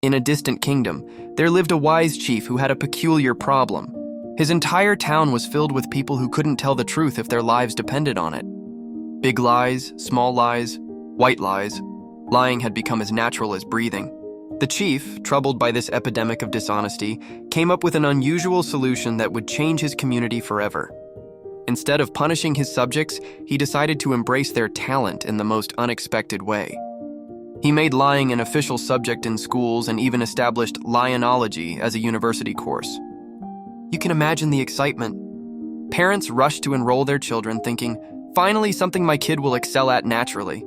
In a distant kingdom, there lived a wise chief who had a peculiar problem. His entire town was filled with people who couldn't tell the truth if their lives depended on it. Big lies, small lies, white lies. Lying had become as natural as breathing. The chief, troubled by this epidemic of dishonesty, came up with an unusual solution that would change his community forever. Instead of punishing his subjects, he decided to embrace their talent in the most unexpected way. He made lying an official subject in schools and even established lionology as a university course. You can imagine the excitement. Parents rushed to enroll their children thinking, finally something my kid will excel at naturally.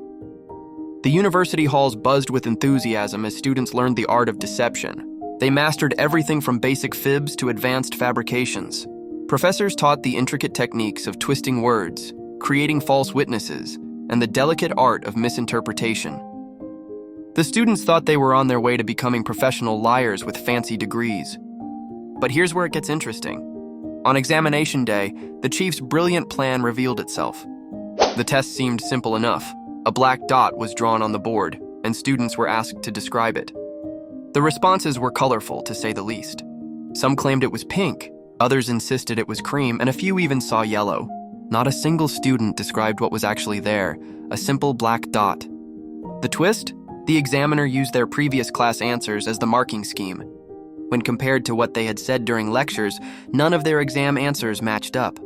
The university halls buzzed with enthusiasm as students learned the art of deception. They mastered everything from basic fibs to advanced fabrications. Professors taught the intricate techniques of twisting words, creating false witnesses, and the delicate art of misinterpretation. The students thought they were on their way to becoming professional liars with fancy degrees. But here's where it gets interesting. On examination day, the chief's brilliant plan revealed itself. The test seemed simple enough. A black dot was drawn on the board, and students were asked to describe it. The responses were colorful, to say the least. Some claimed it was pink, others insisted it was cream, and a few even saw yellow. Not a single student described what was actually there, a simple black dot. The twist? The examiner used their previous class answers as the marking scheme. When compared to what they had said during lectures, none of their exam answers matched up.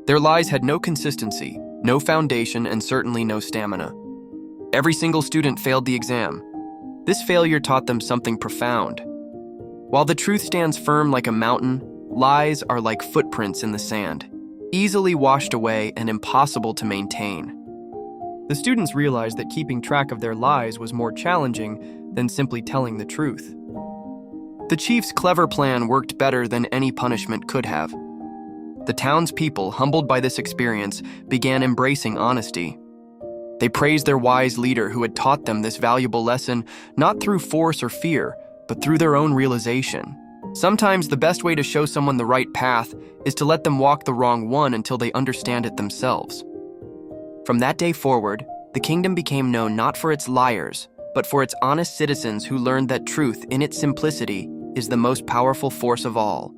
Their lies had no consistency, no foundation, and certainly no stamina. Every single student failed the exam. This failure taught them something profound. While the truth stands firm like a mountain, lies are like footprints in the sand, easily washed away and impossible to maintain. The students realized that keeping track of their lies was more challenging than simply telling the truth. The chief's clever plan worked better than any punishment could have. The townspeople, humbled by this experience, began embracing honesty. They praised their wise leader who had taught them this valuable lesson not through force or fear, but through their own realization. Sometimes the best way to show someone the right path is to let them walk the wrong one until they understand it themselves. From that day forward, the kingdom became known not for its liars, but for its honest citizens who learned that truth in its simplicity is the most powerful force of all.